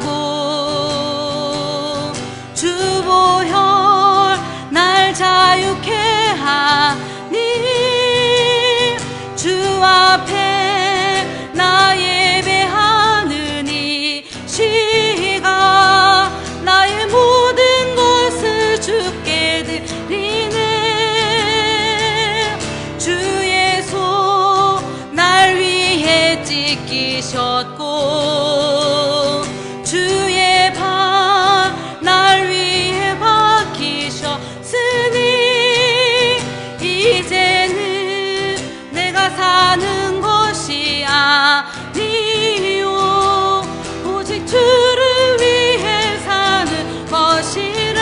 하고 주보혈 날 자유케 하니 주 앞에 나 예배하는 이 시간 나의 모든 것을 주께 드리네. 주의 손 날 위해 찢기셨고 주의 발 날 위해 박히셨으니 이제는 내가 사는 것이 아니요 오직 주를 위해 사는 것이라.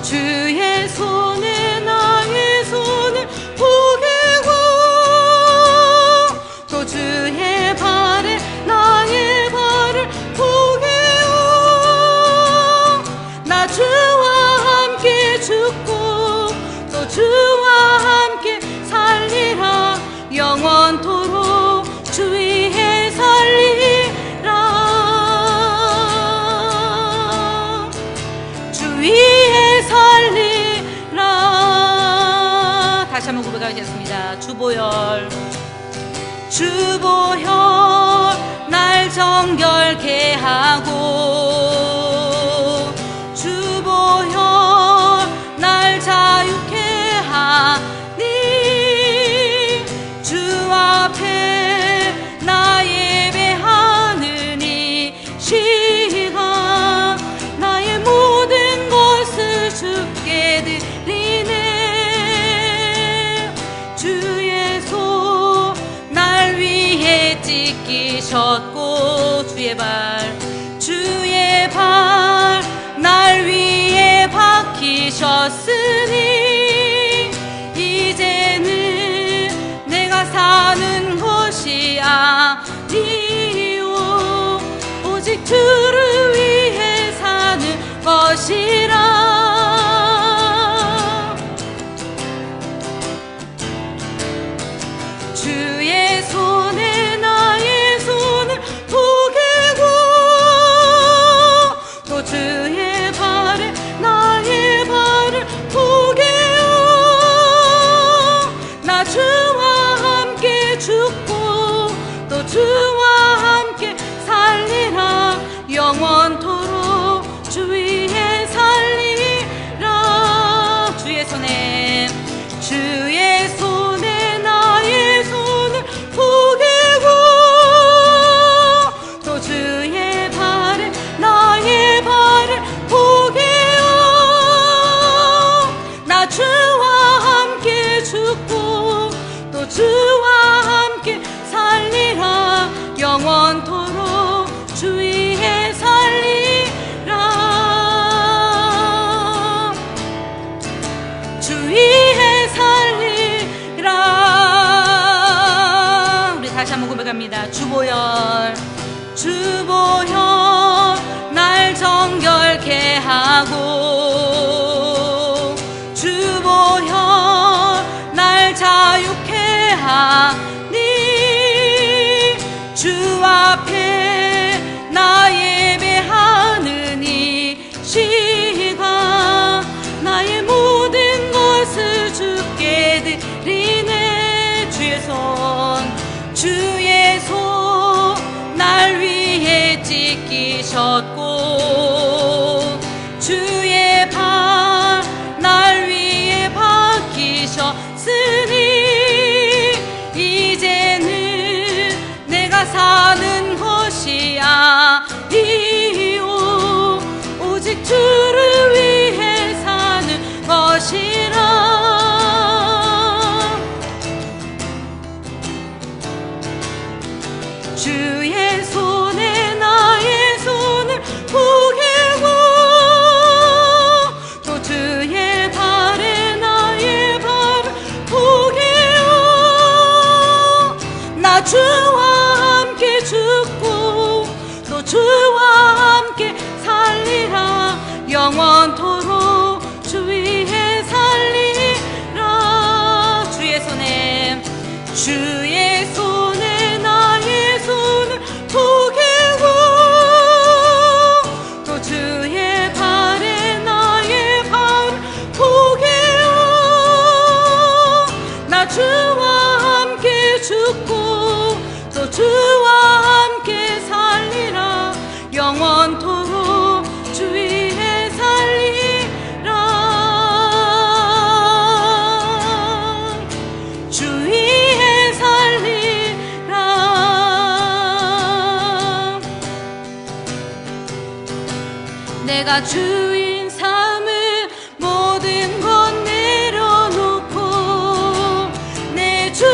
주의 손에 나의 손을 포개고 또 주의 발에 나의 발을 포개어 나 주와 함께 죽고 또 주와 함께 살리라. 영원토록 주 위에 살리라. 주 위에 살리라. 다시 한번 고백하겠습니다. 주보혈 날 정결케 하고 주보혈 날 자유케 하니 주 앞에 나 예배하는 이 시간 나의 모든 것을 주께 드리네. 주의 손 날 위해 찢기셨고 주의 발 날 위해 박히셨으니 이제는 내가 사는 것이 아니요 오직 주를 위해 사는 것이라. 주의 손에 나의 손을 포개고 또 주의 발에 나의 발을 포개어 나 주와 함께 죽고 또 주와 함께 살리라. 영원토록 주 위에 살리라. 주의 손에 나의 손을 포개고 또 주의 발에 나의 발을 포개어 나 주와 함께 죽고 또 주와 함께 살리라. 영원토록 주 위에 살리라. 주 위에 살리라. 우리 다시 한번 고백합니다. 주보혈 날 정결케 하고 주보혈 날 자유케 하니 주 앞에 나 예배하는 이 시간 나의 모든 것을 주께 드리네. 주의 손 날 위해 찢기셨고 주의 내가 주인 삼을 모든 것 내려놓고 내 주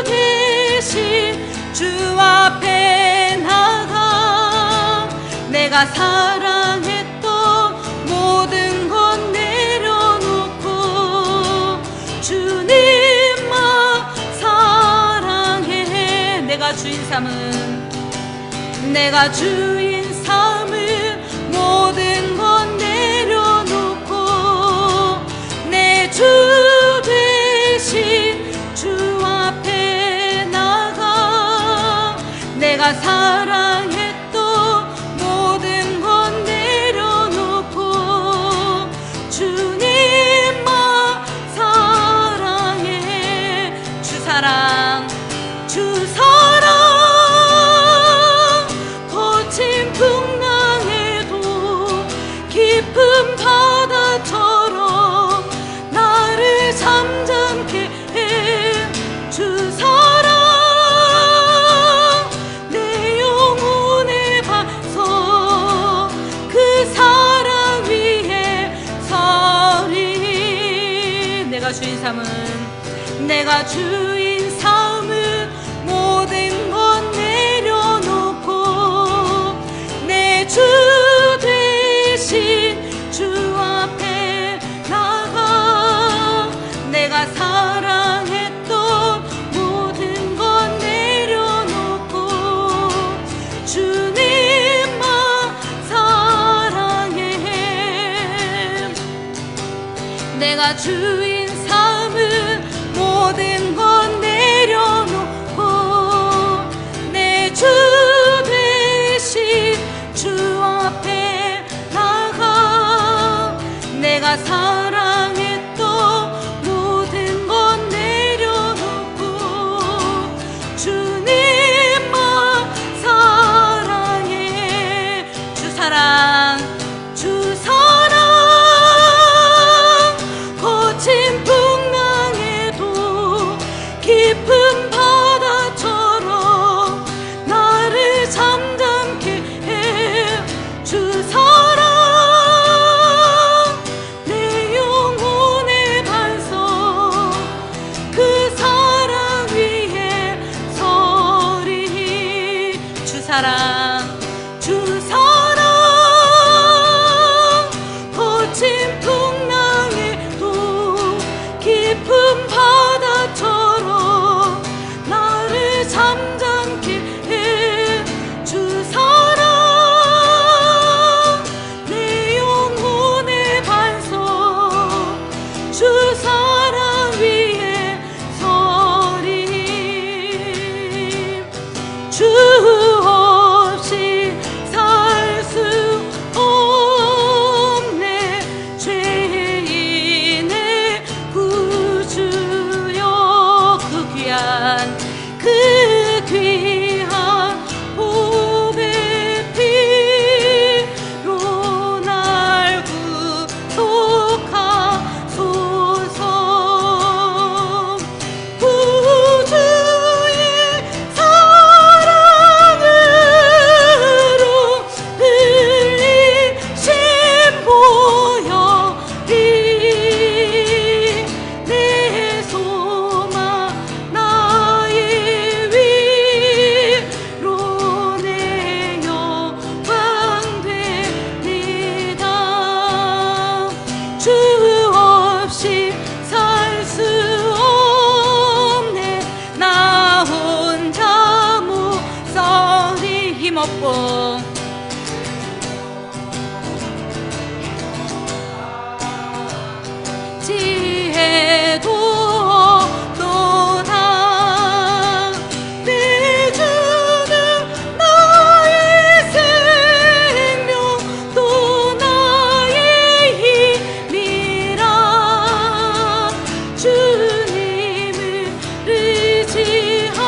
대신 주 앞에 나가 내가 사랑했던 모든 것 내려놓고 주님만 사랑해. 내가 주인 삼을 모든 것 내려놓고 내 주 대신 주 앞에 나가 내가 사랑했던 모든 것 내려놓고 주님만 사랑해. 주 사랑 거친 풍랑에도 깊은 바다처럼 나를 잠잠케 해. 주 사랑 내 영혼에 봐서 그 사랑 위에 서리. 내가 주인 삼은 모든 것 내려놓고 내 주 대신 주 앞에 나가 내가 사랑했던 모든 것 내려놓고 주님만 사랑해. 내가 주인 삼은 모든 것 내려놓고 내 주 대신 주 앞에 나가 내가 사랑했던 모든 것 내려놓고 주님만 사랑해. 주 사랑 거친 풍랑에도 깊은 바다처럼 나를 잠잠케 해. 주 사랑 내 영혼의 반석 그 사랑 위에 서리. 주 사랑 거친 풍랑에도 깊은 바다처럼 나를 잠잠케 해. 주 사랑 내 영혼의 반석 주 사랑 위에 서리. 주 없이 살 수 없네. 죄인의 구주여 그 귀한 보배 피로 날 구속하소서. 구주의 사랑으로 흘리신 보혈이 내 소망 나의 위로 내 영광 되리다. 주 없이 살 수 없네. 나 혼자 못 서리. 힘없고 지혜도 없도다. 내 주는 나의 생명 또 나의 힘이라. 주님을 의지하여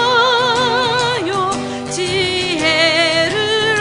지혜를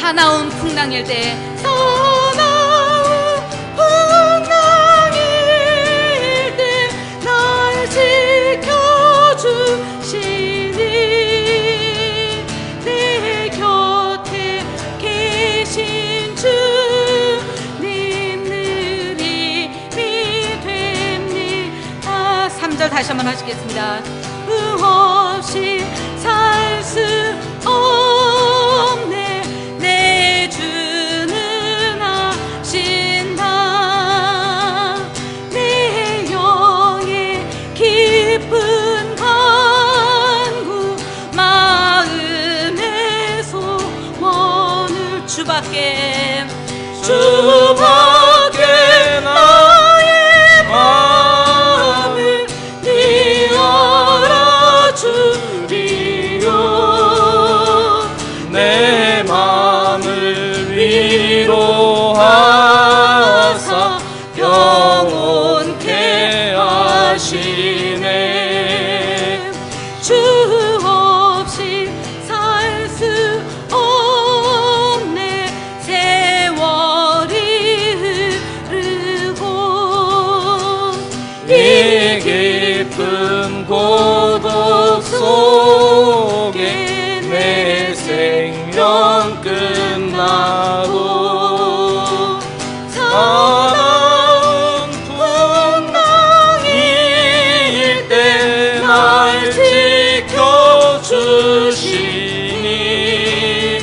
사나운 풍랑일 때 사나운 풍랑일 때 날 지켜주시니 내 곁에 계신 주님 늘 힘이 됩니다. 3절 다시 한번 하시겠습니다. 없이 살 수 없네 내 주는 하신다 내 영의 깊은 간구 마음의 소원을 주밖에 나의 마음을 네 알아주리요 내 마음을 위로하사 영원케 하시네 주 없이 살 수 없네 세월이 흐르고 이 깊은 고독 속에 내 생명 끝나고 사나운 풍랑일 때 날 지켜주시니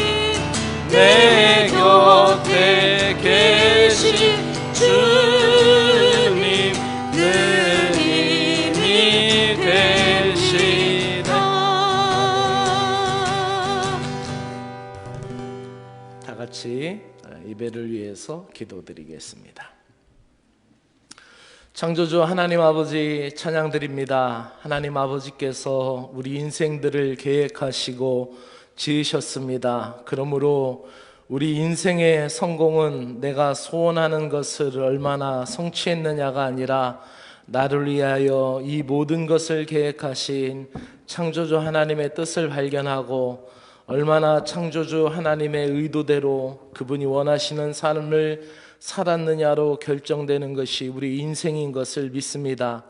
내 곁에 계신 주님 늘 힘이 되시네. 다 같이 예배를 위해서 기도드리겠습니다. 창조주 하나님 아버지 찬양드립니다. 하나님 아버지께서 우리 인생들을 계획하시고 지으셨습니다. 그러므로 우리 인생의 성공은 내가 소원하는 것을 얼마나 성취했느냐가 아니라 나를 위하여 이 모든 것을 계획하신 창조주 하나님의 뜻을 발견하고 얼마나 창조주 하나님의 의도대로 그분이 원하시는 삶을 살았느냐로 결정되는 것이 우리 인생인 것을 믿습니다.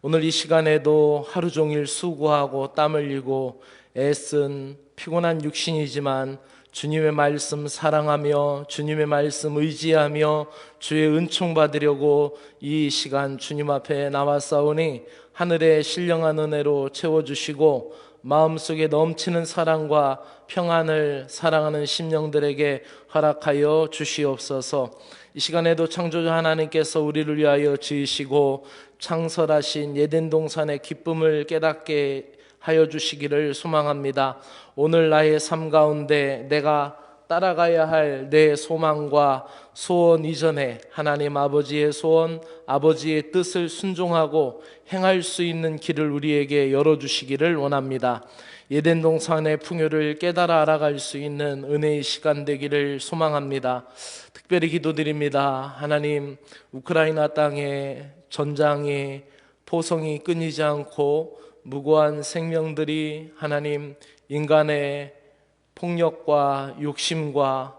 오늘 이 시간에도 하루 종일 수고하고 땀 흘리고 애쓴 피곤한 육신이지만 주님의 말씀 사랑하며 주님의 말씀 의지하며 주의 은총 받으려고 이 시간 주님 앞에 나왔사오니 하늘의 신령한 은혜로 채워주시고 마음속에 넘치는 사랑과 평안을 사랑하는 심령들에게 허락하여 주시옵소서. 이 시간에도 창조주 하나님께서 우리를 위하여 지으시고 창설하신 에덴 동산의 기쁨을 깨닫게 하여 주시기를 소망합니다. 오늘 나의 삶 가운데 내가 따라가야 할 내 소망과 소원 이전에 하나님 아버지의 소원, 아버지의 뜻을 순종하고 행할 수 있는 길을 우리에게 열어주시기를 원합니다. 에덴 동산의 풍요를 깨달아 알아갈 수 있는 은혜의 시간 되기를 소망합니다. 특별히 기도드립니다. 하나님, 우크라이나 땅에 전장이 포성이 끊이지 않고 무고한 생명들이 하나님 인간의 폭력과 욕심과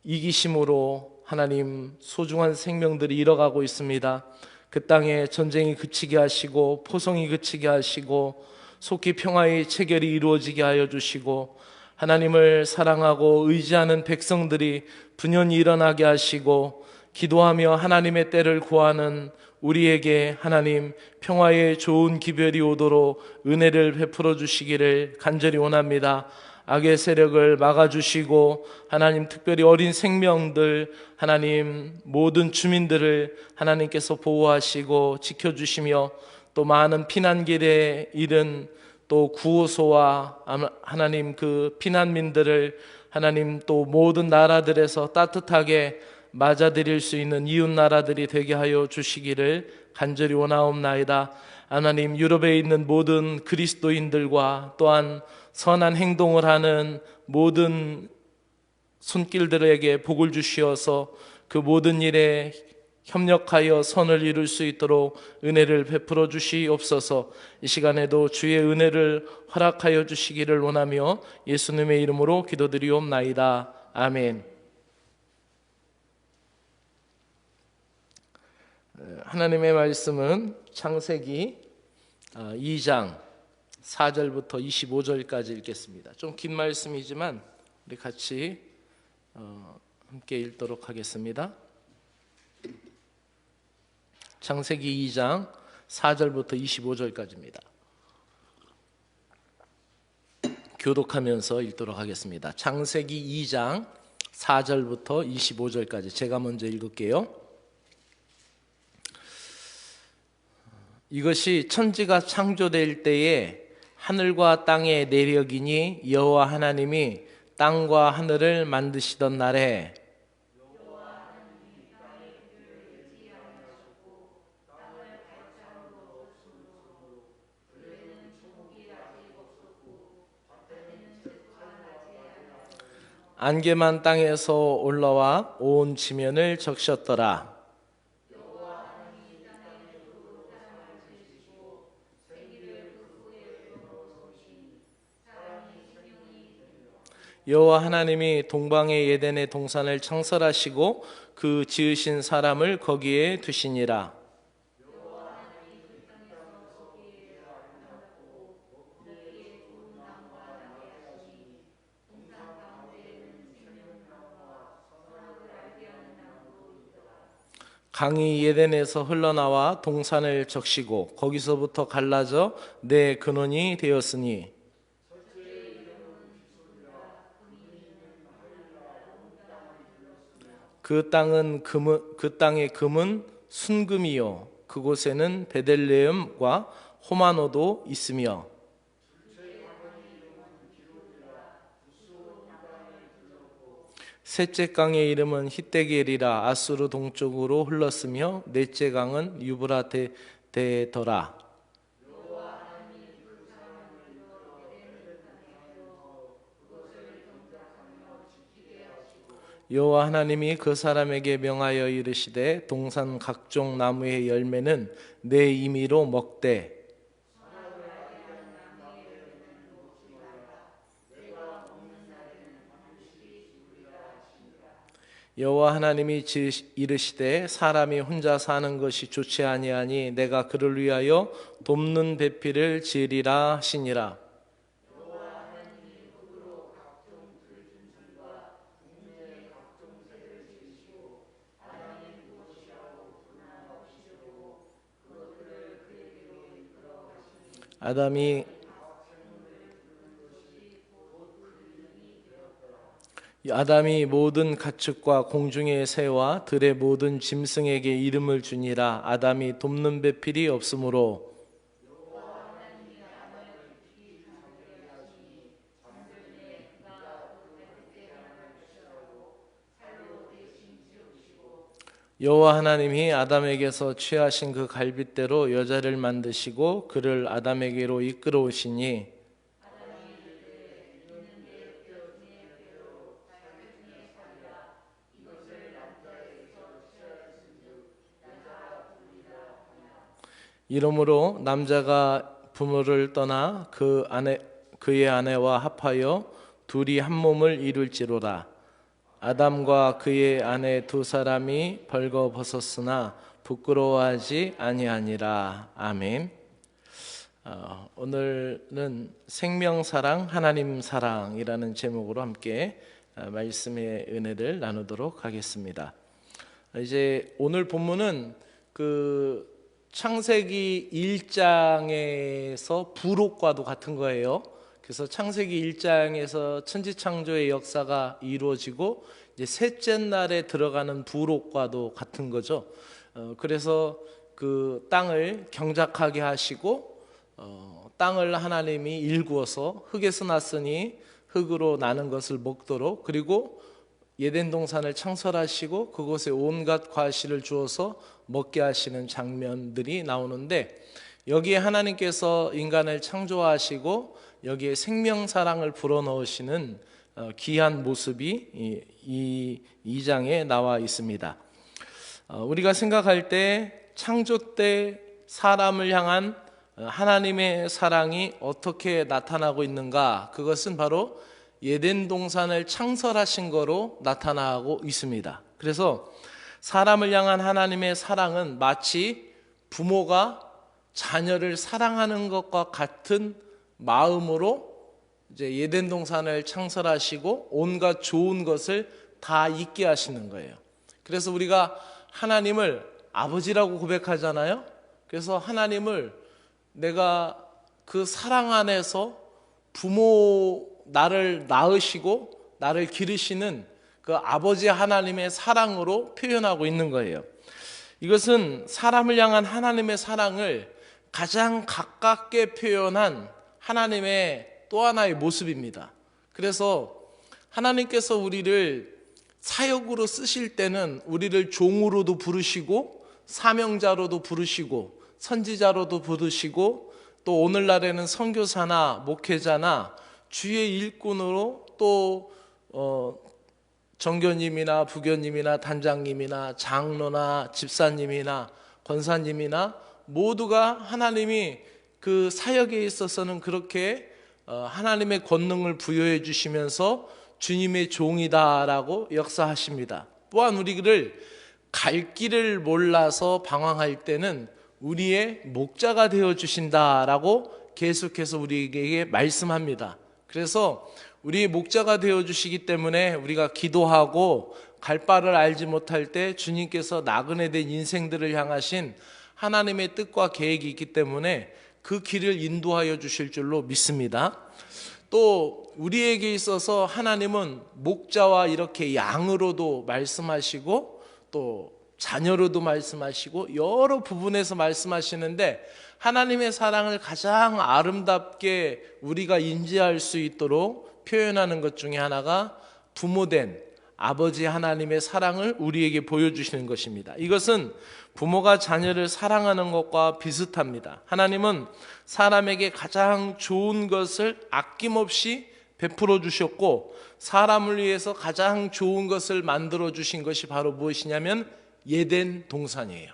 이기심으로 하나님 소중한 생명들이 잃어가고 있습니다. 그 땅에 전쟁이 그치게 하시고 포성이 그치게 하시고 속히 평화의 체결이 이루어지게 하여 주시고 하나님을 사랑하고 의지하는 백성들이 분연히 일어나게 하시고 기도하며 하나님의 때를 구하는 우리에게 하나님 평화의 좋은 기별이 오도록 은혜를 베풀어 주시기를 간절히 원합니다. 악의 세력을 막아주시고 하나님 특별히 어린 생명들 하나님 모든 주민들을 하나님께서 보호하시고 지켜주시며 또 많은 피난길에 이른 또 구호소와 하나님 그 피난민들을 하나님 또 모든 나라들에서 따뜻하게 맞아들일 수 있는 이웃 나라들이 되게 하여 주시기를 간절히 원하옵나이다. 하나님 유럽에 있는 모든 그리스도인들과 또한 선한 행동을 하는 모든 손길들에게 복을 주시어서 그 모든 일에 협력하여 선을 이룰 수 있도록 은혜를 베풀어 주시옵소서. 이 시간에도 주의 은혜를 허락하여 주시기를 원하며 예수님의 이름으로 기도드리옵나이다. 아멘. 하나님의 말씀은 창세기 2장 4절부터 25절까지 읽겠습니다. 좀 긴 말씀이지만 우리 같이 함께 읽도록 하겠습니다. 창세기 2장 4절부터 25절까지입니다. 교독하면서 읽도록 하겠습니다. 창세기 2장 4절부터 25절까지 제가 먼저 읽을게요. 이것이 천지가 창조될 때에 하늘과 땅의 내력이니 여호와 하나님이 땅과 하늘을 만드시던 날에 안개만 땅에서 올라와 온 지면을 적셨더라. 여호와 하나님이 동방의 에덴의 동산을 창설하시고 그 지으신 사람을 거기에 두시니라. 강이 에덴에서 흘러나와 동산을 적시고 거기서부터 갈라져 네 근원이 되었으니 그 땅의 금은 순금이요 그곳에는 베들레헴과 호마노도 있으며 셋째 강의 이름은 히데겔이라 아수르 동쪽으로 흘렀으며 넷째 강은 유브라테더라. 여호와 하나님이 그 사람에게 명하여 이르시되 동산 각종 나무의 열매는 내 임의로 먹되 여호와 하나님이 이르시되 사람이 혼자 사는 것이 좋지 아니하니 내가 그를 위하여 돕는 배필을 지으리라 하시니라. 아담이 모든 가축과 공중의 새와 들의 모든 짐승에게 이름을 주니라. 아담이 돕는 배필이 없으므로 여호와 하나님이 아담에게서 취하신 그 갈빗대로 여자를 만드시고 그를 아담에게로 이끌어오시니 이러므로 남자가 부모를 떠나 그의 아내와 합하여 둘이 한 몸을 이룰지로다. 아담과 그의 아내 두 사람이 벌거벗었으나 부끄러워하지 아니하니라. 아멘. 오늘은 생명사랑 하나님 사랑이라는 제목으로 함께 말씀의 은혜를 나누도록 하겠습니다. 이제 오늘 본문은 그 창세기 1장에서 부록과도 같은 거예요. 그래서 창세기 1장에서 천지창조의 역사가 이루어지고 이제 셋째 날에 들어가는 부록과도 같은 거죠. 그래서 그 땅을 경작하게 하시고 땅을 하나님이 일구어서 흙에서 났으니 흙으로 나는 것을 먹도록, 그리고 에덴 동산을 창설하시고 그곳에 온갖 과실을 주어서 먹게 하시는 장면들이 나오는데, 여기에 하나님께서 인간을 창조하시고 여기에 생명사랑을 불어넣으시는 귀한 모습이 이 2장에 나와 있습니다. 우리가 생각할 때 창조 때 사람을 향한 하나님의 사랑이 어떻게 나타나고 있는가? 그것은 바로 에덴 동산을 창설하신 거로 나타나고 있습니다. 그래서 사람을 향한 하나님의 사랑은 마치 부모가 자녀를 사랑하는 것과 같은 마음으로 이제 에덴 동산을 창설하시고 온갖 좋은 것을 다 있게 하시는 거예요. 그래서 우리가 하나님을 아버지라고 고백하잖아요. 그래서 하나님을 내가 그 사랑 안에서 나를 낳으시고 나를 기르시는 그 아버지 하나님의 사랑으로 표현하고 있는 거예요. 이것은 사람을 향한 하나님의 사랑을 가장 가깝게 표현한 하나님의 또 하나의 모습입니다. 그래서 하나님께서 우리를 사역으로 쓰실 때는 우리를 종으로도 부르시고 사명자로도 부르시고 선지자로도 부르시고 또 오늘날에는 선교사나 목회자나 주의 일꾼으로 또 정교님이나 부교님이나 단장님이나 장로나 집사님이나 권사님이나 모두가 하나님이 그 사역에 있어서는 그렇게 하나님의 권능을 부여해 주시면서 주님의 종이다라고 역사하십니다. 또한 우리를 갈 길을 몰라서 방황할 때는 우리의 목자가 되어 주신다라고 계속해서 우리에게 말씀합니다. 그래서 우리의 목자가 되어 주시기 때문에 우리가 기도하고 갈 바를 알지 못할 때 주님께서 나그네 된 인생들을 향하신 하나님의 뜻과 계획이 있기 때문에 그 길을 인도하여 주실 줄로 믿습니다. 또 우리에게 있어서 하나님은 목자와 이렇게 양으로도 말씀하시고 또 자녀로도 말씀하시고 여러 부분에서 말씀하시는데 하나님의 사랑을 가장 아름답게 우리가 인지할 수 있도록 표현하는 것 중에 하나가 부모된 아버지 하나님의 사랑을 우리에게 보여주시는 것입니다. 이것은 부모가 자녀를 사랑하는 것과 비슷합니다. 하나님은 사람에게 가장 좋은 것을 아낌없이 베풀어 주셨고 사람을 위해서 가장 좋은 것을 만들어 주신 것이 바로 무엇이냐면 에덴 동산이에요.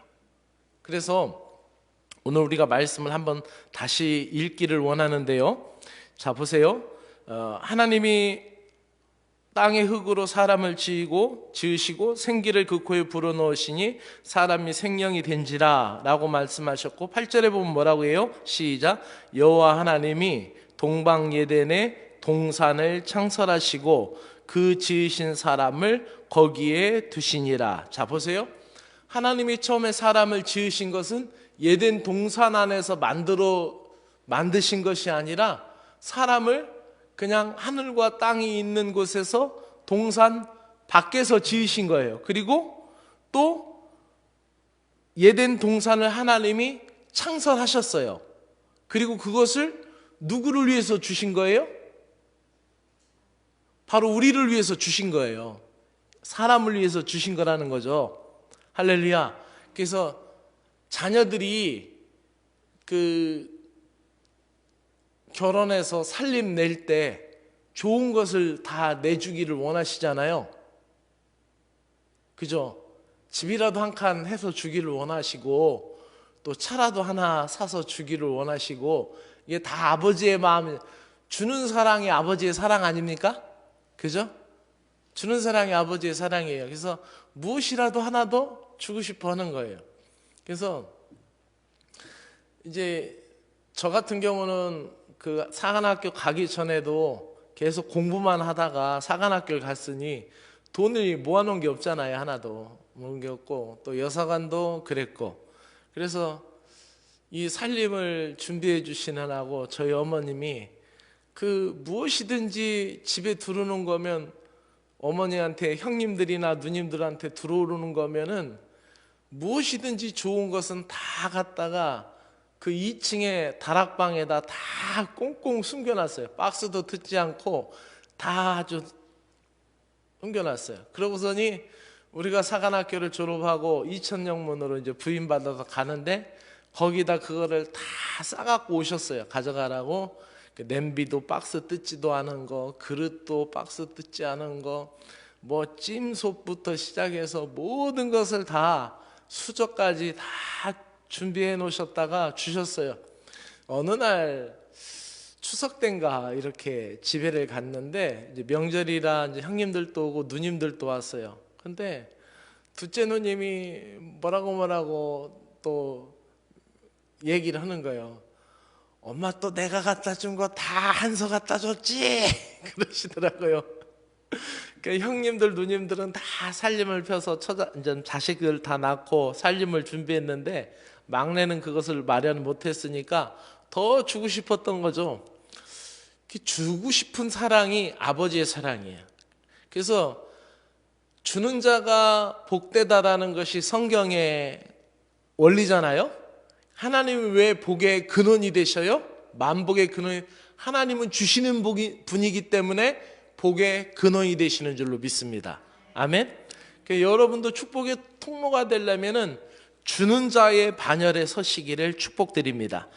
그래서 오늘 우리가 말씀을 한번 다시 읽기를 원하는데요. 자, 보세요. 하나님이 땅의 흙으로 사람을 지으시고 생기를 그 코에 불어넣으시니 사람이 생명이 된지라 라고 말씀하셨고 8절에 보면 뭐라고 해요? 시작. 여호와 하나님이 동방 에덴의 동산을 창설하시고 그 지으신 사람을 거기에 두시니라. 자, 보세요. 하나님이 처음에 사람을 지으신 것은 에덴 동산 안에서 만드신 것이 아니라 사람을 그냥 하늘과 땅이 있는 곳에서 동산 밖에서 지으신 거예요. 그리고 또 에덴 동산을 하나님이 창설하셨어요. 그리고 그것을 누구를 위해서 주신 거예요? 바로 우리를 위해서 주신 거예요. 사람을 위해서 주신 거라는 거죠. 할렐루야. 그래서 자녀들이 결혼해서 살림 낼 때 좋은 것을 다 내주기를 원하시잖아요. 그죠? 집이라도 한 칸 해서 주기를 원하시고 또 차라도 하나 사서 주기를 원하시고 이게 다 아버지의 마음, 주는 사랑이 아버지의 사랑 아닙니까? 그죠? 주는 사랑이 아버지의 사랑이에요. 그래서 무엇이라도 하나 더 주고 싶어 하는 거예요. 그래서 이제 저 같은 경우는 그 사관학교 가기 전에도 계속 공부만 하다가 사관학교를 갔으니 돈을 모아놓은 게 없잖아요. 하나도 모은 게 없고 또 여사관도 그랬고 그래서 이 살림을 준비해 주시느라고 저희 어머님이 그 무엇이든지 집에 들어오는 거면 어머니한테 형님들이나 누님들한테 들어오는 거면은 무엇이든지 좋은 것은 다 갖다가 그 2층에 다락방에다 다 꽁꽁 숨겨놨어요. 박스도 듣지 않고 다 아주 숨겨놨어요. 그러고서니 우리가 사관학교를 졸업하고 이천영문으로 이제 부임받아서 가는데 거기다 그거를 다 싸갖고 오셨어요. 가져가라고. 냄비도 박스 뜯지도 않은 거, 그릇도 박스 뜯지 않은 거, 뭐 찜솥부터 시작해서 모든 것을 다 수저까지 다 준비해 놓으셨다가 주셨어요. 어느 날 추석 때인가 이렇게 집회를 갔는데 이제 명절이라 이제 형님들도 오고 누님들도 왔어요. 근데 둘째 누님이 뭐라고 또 얘기를 하는 거예요. 엄마 또 내가 갖다 준 거 다 한서 갖다 줬지? 그러시더라고요. 그러니까 형님들 누님들은 다 살림을 펴서 이제 자식들 다 낳고 살림을 준비했는데 막내는 그것을 마련 못했으니까 더 주고 싶었던 거죠. 주고 싶은 사랑이 아버지의 사랑이에요. 그래서 주는 자가 복되다라는 것이 성경의 원리잖아요. 하나님이 왜 복의 근원이 되셔요? 만복의 근원이, 하나님은 주시는 분이기 때문에 복의 근원이 되시는 줄로 믿습니다. 아멘. 그러니까 여러분도 축복의 통로가 되려면은 주는 자의 반열에 서시기를 축복드립니다.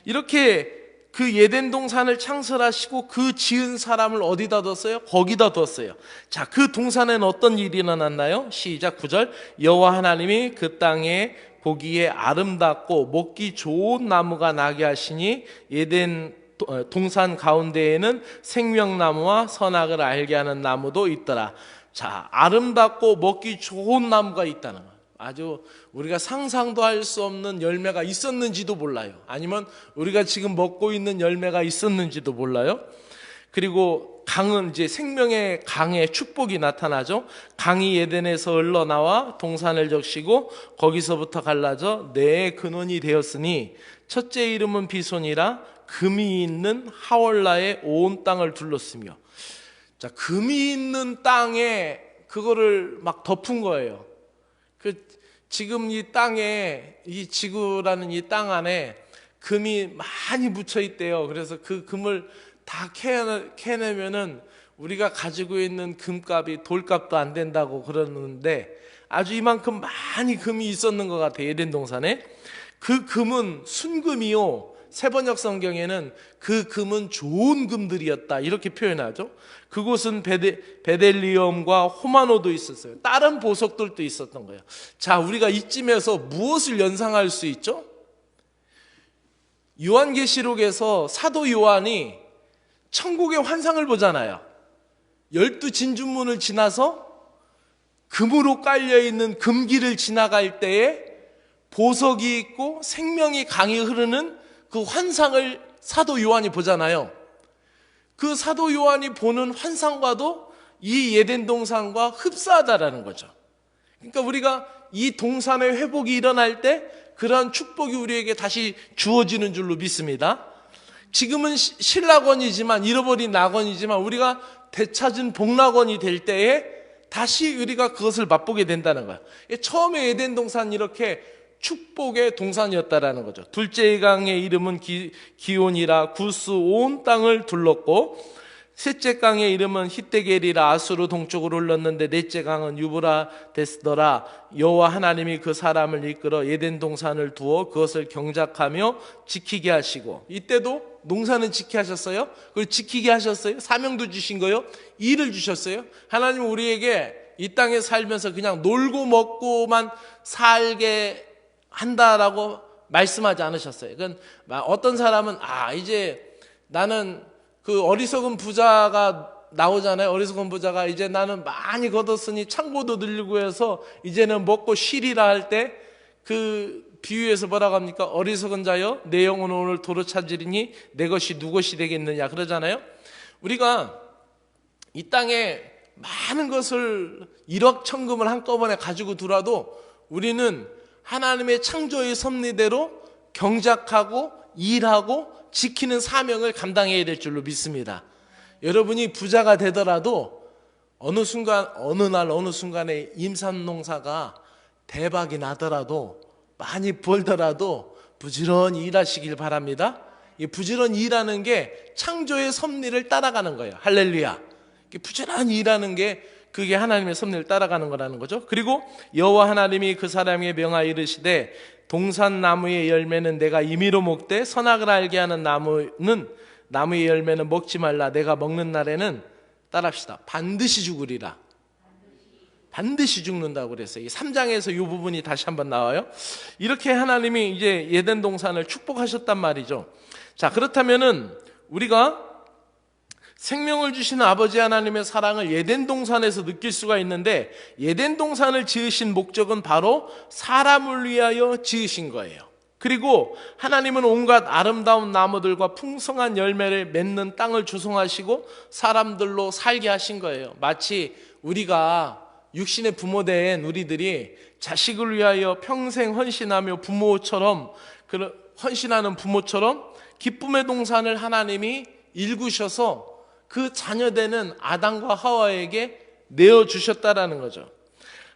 이렇게 그 에덴 동산을 창설하시고 그 지은 사람을 어디다 뒀어요? 거기다 뒀어요. 자, 그 동산에는 어떤 일이 일어났나요? 시작 9절. 여호와 하나님이 그 땅에 보기에 아름답고 먹기 좋은 나무가 나게 하시니 에덴 동산 가운데에는 생명나무와 선악을 알게 하는 나무도 있더라. 자, 아름답고 먹기 좋은 나무가 있다는 거예요. 아주 우리가 상상도 할 수 없는 열매가 있었는지도 몰라요. 아니면 우리가 지금 먹고 있는 열매가 있었는지도 몰라요. 그리고 강은 이제 생명의 강에 축복이 나타나죠. 강이 에덴에서 흘러나와 동산을 적시고 거기서부터 갈라져 내 근원이 되었으니 첫째 이름은 비손이라 금이 있는 하월라의 온 땅을 둘렀으며. 자, 금이 있는 땅에 그거를 막 덮은 거예요. 지금 이 땅에, 이 지구라는 이 땅 안에 금이 많이 묻혀 있대요. 그래서 그 금을 다 캐내면은 우리가 가지고 있는 금값이 돌값도 안 된다고 그러는데 아주 이만큼 많이 금이 있었는 것 같아요. 에덴 동산에. 그 금은 순금이요. 세번역 성경에는 그 금은 좋은 금들이었다 이렇게 표현하죠. 그곳은 베델리엄과 호마노도 있었어요. 다른 보석들도 있었던 거예요. 자, 우리가 이쯤에서 무엇을 연상할 수 있죠? 요한계시록에서 사도 요한이 천국의 환상을 보잖아요. 12진주문을 지나서 금으로 깔려있는 금길을 지나갈 때에 보석이 있고 생명의 강이 흐르는 그 환상을 사도 요한이 보잖아요. 그 사도 요한이 보는 환상과도 이 에덴 동산과 흡사하다라는 거죠. 그러니까 우리가 이 동산의 회복이 일어날 때 그러한 축복이 우리에게 다시 주어지는 줄로 믿습니다. 지금은 신락원이지만, 잃어버린 낙원이지만 우리가 되찾은 복락원이 될 때에 다시 우리가 그것을 맛보게 된다는 거예요. 처음에 에덴 동산 이렇게 축복의 동산이었다라는 거죠. 둘째 강의 이름은 기온이라 구스 온 땅을 둘렀고, 셋째 강의 이름은 히데겔이라 아수르 동쪽으로 흘렀는데, 넷째 강은 유브라데스더라. 여호와 하나님이 그 사람을 이끌어 에덴 동산을 두어 그것을 경작하며 지키게 하시고, 이때도 농사는 지키게 하셨어요. 그걸 지키게 하셨어요. 사명도 주신 거예요. 일을 주셨어요. 하나님은 우리에게 이 땅에 살면서 그냥 놀고 먹고만 살게 한다라고 말씀하지 않으셨어요. 그건 어떤 사람은 이제 나는 그 어리석은 부자가 나오잖아요. 어리석은 부자가 이제 나는 많이 거뒀으니 창고도 늘리고 해서 이제는 먹고 쉬리라 할 때 그 비유에서 뭐라고 합니까? 어리석은 자여 내 영혼은 오늘 도로 찾으리니 내 것이 누 것이 되겠느냐 그러잖아요. 우리가 이 땅에 많은 것을 1억 천금을 한꺼번에 가지고 들어와도 우리는 하나님의 창조의 섭리대로 경작하고 일하고 지키는 사명을 감당해야 될 줄로 믿습니다. 여러분이 부자가 되더라도 어느 순간, 어느 날 어느 순간에 임산농사가 대박이 나더라도, 많이 벌더라도 부지런히 일하시길 바랍니다. 이 부지런히 일하는 게 창조의 섭리를 따라가는 거예요. 할렐루야. 부지런히 일하는 게 그게 하나님의 섭리를 따라가는 거라는 거죠. 그리고 여호와 하나님이 그 사람에게 명하여 이르시되 동산 나무의 열매는 내가 임의로 먹되 선악을 알게 하는 나무의 열매는 먹지 말라. 내가 먹는 날에는, 따라합시다, 반드시 죽으리라. 반드시 죽는다고 그랬어요. 이 3장에서 이 부분이 다시 한번 나와요. 이렇게 하나님이 이제 에덴 동산을 축복하셨단 말이죠. 자, 그렇다면은 우리가 생명을 주시는 아버지 하나님의 사랑을 에덴 동산에서 느낄 수가 있는데, 에덴 동산을 지으신 목적은 바로 사람을 위하여 지으신 거예요. 그리고 하나님은 온갖 아름다운 나무들과 풍성한 열매를 맺는 땅을 조성하시고 사람들로 살게 하신 거예요. 마치 우리가 육신의 부모된 우리들이 자식을 위하여 평생 헌신하며 헌신하는 부모처럼 기쁨의 동산을 하나님이 일구셔서 그 자녀되는 아담과 하와에게 내어주셨다라는 거죠.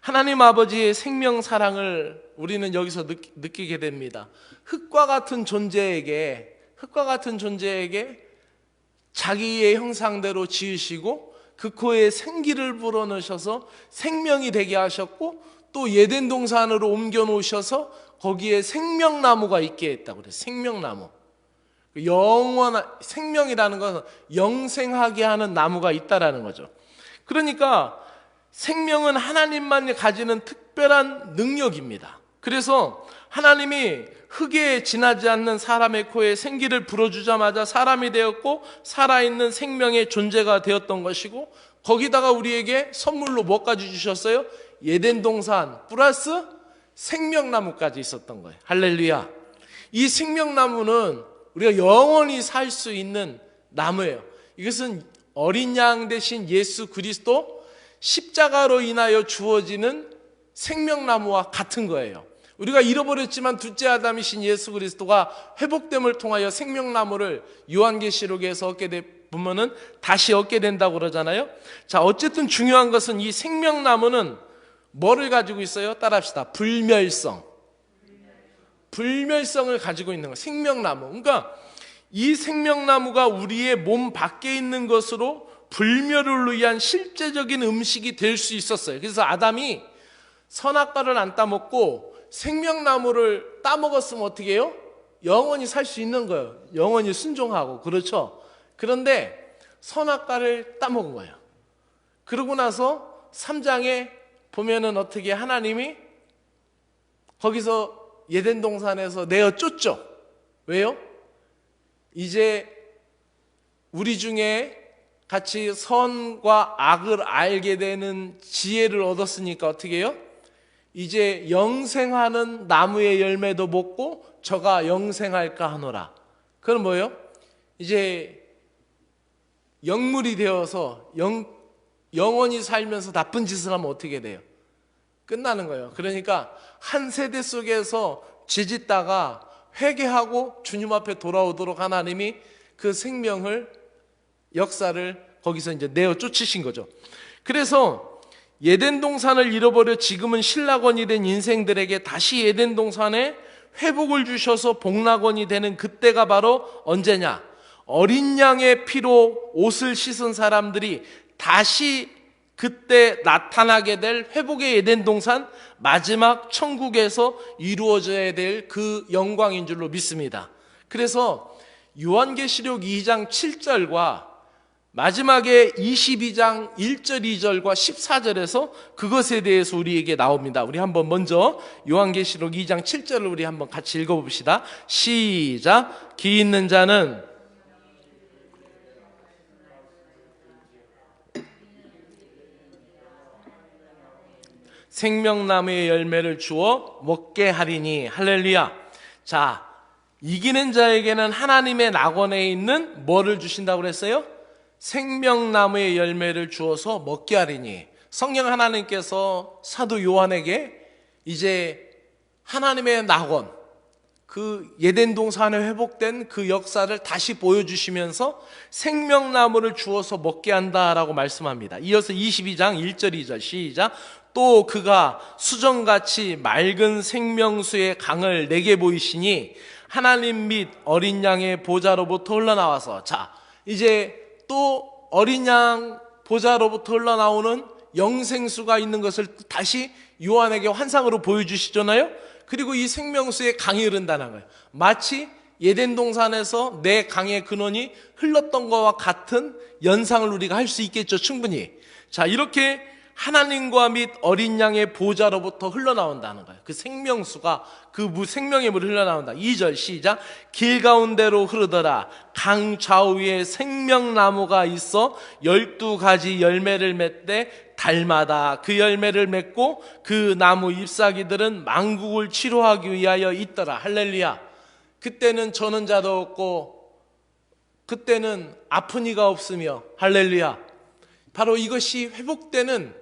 하나님 아버지의 생명 사랑을 우리는 여기서 느끼게 됩니다. 흙과 같은 존재에게 자기의 형상대로 지으시고 그 코에 생기를 불어넣으셔서 생명이 되게 하셨고, 또 에덴 동산으로 옮겨 놓으셔서 거기에 생명나무가 있게 했다고 그래요. 생명나무. 영원한 생명이라는 것은 영생하게 하는 나무가 있다라는 거죠. 그러니까 생명은 하나님만 가지는 특별한 능력입니다. 그래서 하나님이 흙에 지나지 않는 사람의 코에 생기를 불어주자마자 사람이 되었고 살아있는 생명의 존재가 되었던 것이고, 거기다가 우리에게 선물로 뭐까지 주셨어요? 에덴 동산 플러스 생명나무까지 있었던 거예요. 할렐루야. 이 생명나무는 우리가 영원히 살 수 있는 나무예요. 이것은 어린 양 대신 예수 그리스도 십자가로 인하여 주어지는 생명나무와 같은 거예요. 우리가 잃어버렸지만 둘째 아담이신 예수 그리스도가 회복됨을 통하여 생명나무를 요한계시록에서 얻게 보면은 다시 얻게 된다고 그러잖아요. 자, 어쨌든 중요한 것은 이 생명나무는 뭐를 가지고 있어요? 따라합시다. 불멸성을 가지고 있는 거. 생명나무. 그러니까 이 생명나무가 우리의 몸 밖에 있는 것으로 불멸을 위한 실제적인 음식이 될 수 있었어요. 그래서 아담이 선악과를 안 따먹고 생명나무를 따먹었으면 어떻게 해요? 영원히 살 수 있는 거예요. 영원히 순종하고. 그렇죠? 그런데 선악과를 따먹은 거예요. 그러고 나서 3장에 보면은 어떻게 하나님이 거기서 에덴 동산에서 내어 쫓죠. 왜요? 이제 우리 중에 같이 선과 악을 알게 되는 지혜를 얻었으니까 어떻게 해요? 이제 영생하는 나무의 열매도 먹고 저가 영생할까 하노라. 그건 뭐예요? 이제 영물이 되어서 영원히 살면서 나쁜 짓을 하면 어떻게 돼요? 끝나는 거예요. 그러니까 한 세대 속에서 죄짓다가 회개하고 주님 앞에 돌아오도록 하나님이 그 생명을 역사를 거기서 이제 내어 쫓으신 거죠. 그래서 에덴 동산을 잃어버려 지금은 신락원이 된 인생들에게 다시 에덴 동산에 회복을 주셔서 복락원이 되는 그때가 바로 언제냐? 어린 양의 피로 옷을 씻은 사람들이 다시 그때 나타나게 될 회복의 에덴 동산, 마지막 천국에서 이루어져야 될 그 영광인 줄로 믿습니다. 그래서 요한계시록 2장 7절과 마지막에 22장 1절 2절과 14절에서 그것에 대해서 우리에게 나옵니다. 우리 한번 먼저 요한계시록 2장 7절을 우리 한번 같이 읽어봅시다. 시작. 귀 있는 자는 생명나무의 열매를 주어 먹게 하리니. 할렐루야. 자, 이기는 자에게는 하나님의 낙원에 있는 뭐를 주신다고 그랬어요? 생명나무의 열매를 주어서 먹게 하리니. 성령 하나님께서 사도 요한에게 이제 하나님의 낙원, 그 에덴 동산에 회복된 그 역사를 다시 보여주시면서 생명나무를 주어서 먹게 한다라고 말씀합니다. 이어서 22장 1절 2절 시작. 또 그가 수정같이 맑은 생명수의 강을 내게 보이시니 하나님 및 어린 양의 보좌로부터 흘러나와서, 자, 이제 또 어린 양 보좌로부터 흘러나오는 영생수가 있는 것을 다시 요한에게 환상으로 보여주시잖아요. 그리고 이 생명수의 강이 흐른다는 거예요. 마치 에덴 동산에서 내 강의 근원이 흘렀던 것과 같은 연상을 우리가 할 수 있겠죠. 충분히. 자, 이렇게 하나님과 및 어린 양의 보좌로부터 흘러나온다는 거예요. 그 생명수가 그 생명의 물이 흘러나온다. 2절 시작. 길 가운데로 흐르더라. 강 좌우에 생명나무가 있어 12가지 열매를 맺되 달마다 그 열매를 맺고 그 나무 잎사귀들은 만국을 치료하기 위하여 있더라. 할렐루야. 그때는 저는 자도 없고 그때는 아픈 이가 없으며, 할렐루야. 바로 이것이 회복되는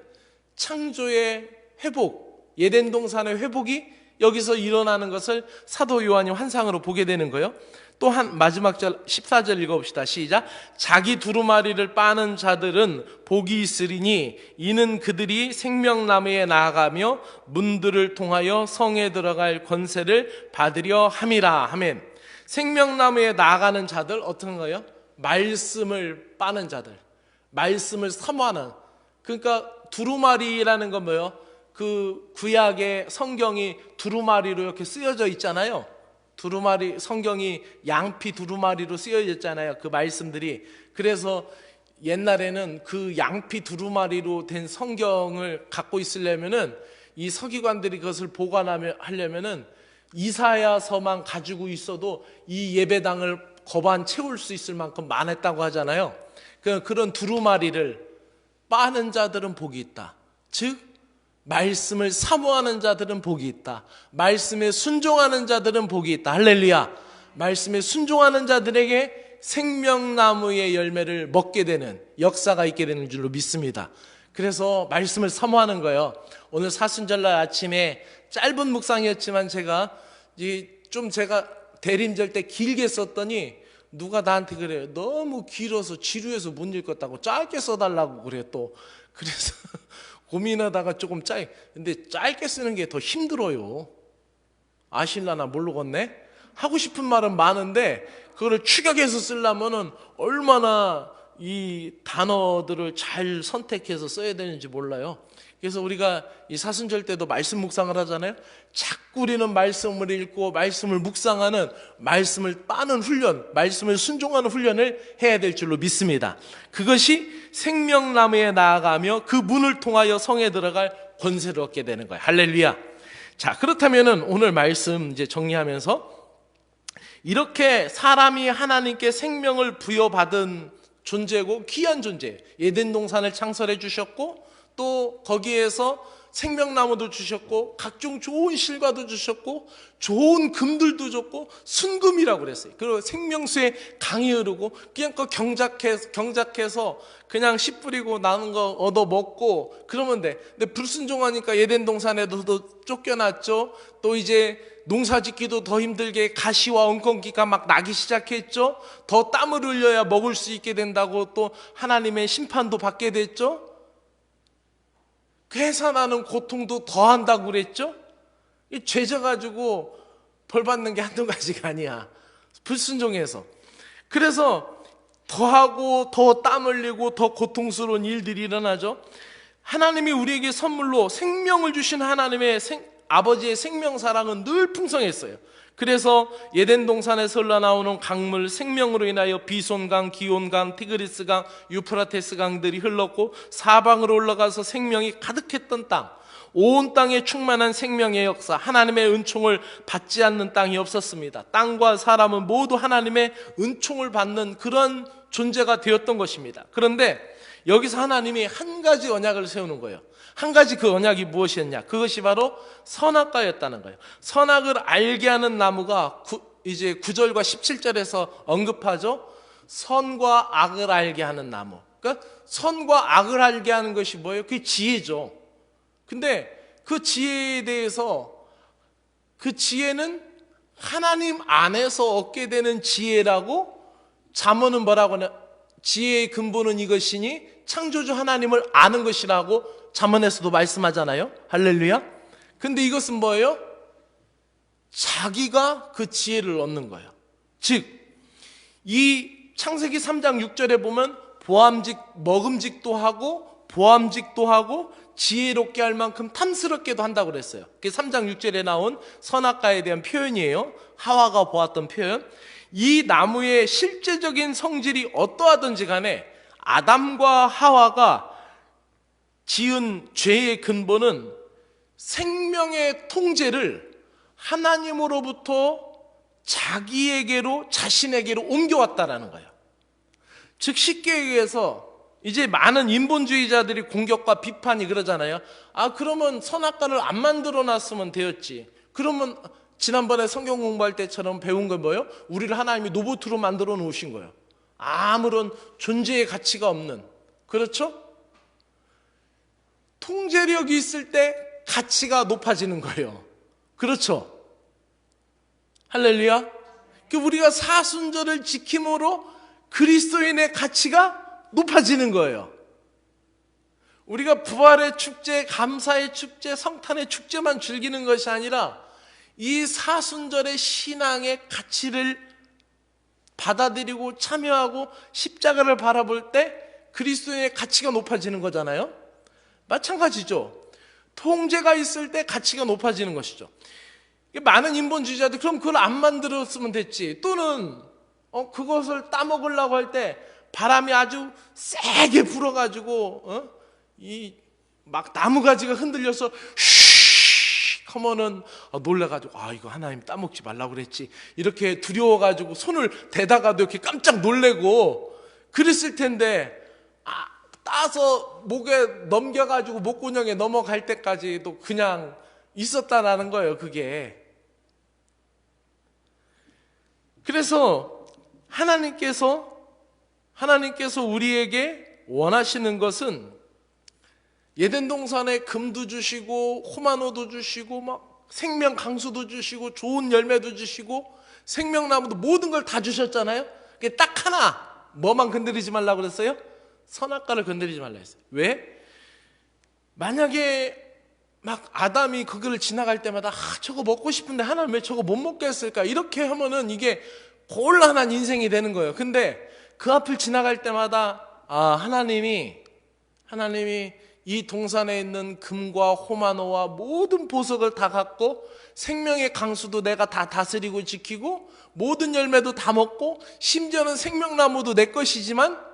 창조의 회복, 에덴 동산의 회복이 여기서 일어나는 것을 사도 요한이 환상으로 보게 되는 거예요. 또 한 마지막 절 14절 읽어봅시다. 시작. 자기 두루마리를 빠는 자들은 복이 있으리니 이는 그들이 생명나무에 나아가며 문들을 통하여 성에 들어갈 권세를 받으려 함이라. 아멘. 생명나무에 나아가는 자들 어떤 거예요? 말씀을 빠는 자들, 말씀을 사모하는. 그러니까 두루마리라는 건 뭐예요? 그 구약의 성경이 두루마리로 이렇게 쓰여져 있잖아요. 두루마리, 성경이 양피 두루마리로 쓰여져 있잖아요. 그 말씀들이. 그래서 옛날에는 그 양피 두루마리로 된 성경을 갖고 있으려면은 이 서기관들이 그것을 보관하려면은 이사야서만 가지고 있어도 이 예배당을 거반 채울 수 있을 만큼 많았다고 하잖아요. 그런 두루마리를 빠는 자들은 복이 있다. 즉 말씀을 사모하는 자들은 복이 있다. 말씀에 순종하는 자들은 복이 있다. 할렐루야. 말씀에 순종하는 자들에게 생명나무의 열매를 먹게 되는 역사가 있게 되는 줄로 믿습니다. 그래서 말씀을 사모하는 거예요. 오늘 사순절날 아침에 짧은 묵상이었지만 제가 대림절 때 길게 썼더니 누가 나한테 그래요. 너무 길어서 지루해서 못 읽었다고 짧게 써달라고 그래요. 또 그래서 고민하다가 조금 근데 짧게 쓰는 게 더 힘들어요. 아실라나 모르겠네. 하고 싶은 말은 많은데 그거를 축약해서 쓰려면은 얼마나 이 단어들을 잘 선택해서 써야 되는지 몰라요. 그래서 우리가 이 사순절 때도 말씀 묵상을 하잖아요. 자꾸 우리는 말씀을 읽고 말씀을 묵상하는, 말씀을 빠는 훈련, 말씀을 순종하는 훈련을 해야 될 줄로 믿습니다. 그것이 생명나무에 나아가며 그 문을 통하여 성에 들어갈 권세를 얻게 되는 거예요. 할렐루야. 자, 그렇다면은 오늘 말씀 이제 정리하면서 이렇게 사람이 하나님께 생명을 부여받은 존재고 귀한 존재, 에덴 동산을 창설해 주셨고 또 거기에서 생명나무도 주셨고 각종 좋은 실과도 주셨고 좋은 금들도 줬고 순금이라고 그랬어요. 그리고 생명수에 강이 흐르고 그냥 그 경작해서 그냥 씨 뿌리고 나는 거 얻어 먹고 그러면 돼. 근데 불순종하니까 에덴 동산에도 쫓겨났죠. 또 이제 농사짓기도 더 힘들게 가시와 엉겅퀴가 막 나기 시작했죠. 더 땀을 흘려야 먹을 수 있게 된다고 또 하나님의 심판도 받게 됐죠. 그래서 나는 고통도 더한다고 그랬죠. 죄져 가지고 벌 받는 게 한두 가지가 아니야. 불순종해서. 그래서 더하고 더 땀 흘리고 더 고통스러운 일들이 일어나죠. 하나님이 우리에게 선물로 생명을 주신 하나님의 아버지의 생명 사랑은 늘 풍성했어요. 그래서 에덴 동산에서 흘러나오는 강물, 생명으로 인하여 비손강, 기온강, 티그리스강, 유프라테스 강들이 흘렀고 사방으로 올라가서 생명이 가득했던 땅, 온 땅에 충만한 생명의 역사, 하나님의 은총을 받지 않는 땅이 없었습니다. 땅과 사람은 모두 하나님의 은총을 받는 그런 존재가 되었던 것입니다. 그런데 여기서 하나님이 한 가지 언약을 세우는 거예요. 한 가지 그 언약이 무엇이었냐? 그것이 바로 선악과였다는 거예요. 선악을 알게 하는 나무가 이제 9절과 17절에서 언급하죠. 선과 악을 알게 하는 나무. 그러니까 선과 악을 알게 하는 것이 뭐예요? 그게 지혜죠. 근데 그 지혜에 대해서 그 지혜는 하나님 안에서 얻게 되는 지혜라고 잠언은 뭐라고 하냐? 지혜의 근본은 이것이니 창조주 하나님을 아는 것이라고 잠언에서도 말씀하잖아요. 할렐루야. 근데 이것은 뭐예요? 자기가 그 지혜를 얻는 거예요. 즉, 이 창세기 3장 6절에 보면 먹음직도 하고 보암직도 하고 지혜롭게 할 만큼 탐스럽게도 한다고 그랬어요. 그게 3장 6절에 나온 선악과에 대한 표현이에요. 하와가 보았던 표현. 이 나무의 실제적인 성질이 어떠하든지 간에 아담과 하와가 지은 죄의 근본은 생명의 통제를 하나님으로부터 자기에게로, 자신에게로 옮겨왔다라는 거예요. 즉 쉽게 얘기해서 이제 많은 인본주의자들이 공격과 비판이 그러잖아요. 그러면 선악과를 안 만들어 놨으면 되었지. 그러면 지난번에 성경 공부할 때처럼 배운 건 뭐예요? 우리를 하나님이 로봇으로 만들어 놓으신 거예요. 아무런 존재의 가치가 없는. 그렇죠? 통제력이 있을 때 가치가 높아지는 거예요. 그렇죠? 할렐루야. 우리가 사순절을 지킴으로 그리스도인의 가치가 높아지는 거예요. 우리가 부활의 축제, 감사의 축제, 성탄의 축제만 즐기는 것이 아니라 이 사순절의 신앙의 가치를 받아들이고 참여하고 십자가를 바라볼 때 그리스도인의 가치가 높아지는 거잖아요. 마찬가지죠. 통제가 있을 때 가치가 높아지는 것이죠. 많은 인본주의자들 그럼 그걸 안 만들었으면 됐지. 또는 그것을 따먹으려고 할 때 바람이 아주 세게 불어가지고 이 막 나무가지가 흔들려서 휘 하면은 놀래가지고 이거 하나님 따먹지 말라고 그랬지. 이렇게 두려워가지고 손을 대다가도 이렇게 깜짝 놀래고 그랬을 텐데 따서 목에 넘겨가지고 목구멍에 넘어갈 때까지도 그냥 있었다라는 거예요. 그게. 그래서 하나님께서 우리에게 원하시는 것은 예덴 동산에 금도 주시고 호마노도 주시고 막 생명 강수도 주시고 좋은 열매도 주시고 생명나무도 모든 걸 다 주셨잖아요. 그게 딱 하나 뭐만 건드리지 말라고 그랬어요? 선악과를 건드리지 말라 했어요. 왜? 만약에 막 아담이 거기를 지나갈 때마다 저거 먹고 싶은데 하나님 왜 저거 못 먹게 했을까? 이렇게 하면은 이게 곤란한 인생이 되는 거예요. 근데 그 앞을 지나갈 때마다 하나님이 이 동산에 있는 금과 호마노와 모든 보석을 다 갖고 생명의 강수도 내가 다 다스리고 지키고 모든 열매도 다 먹고 심지어는 생명나무도 내 것이지만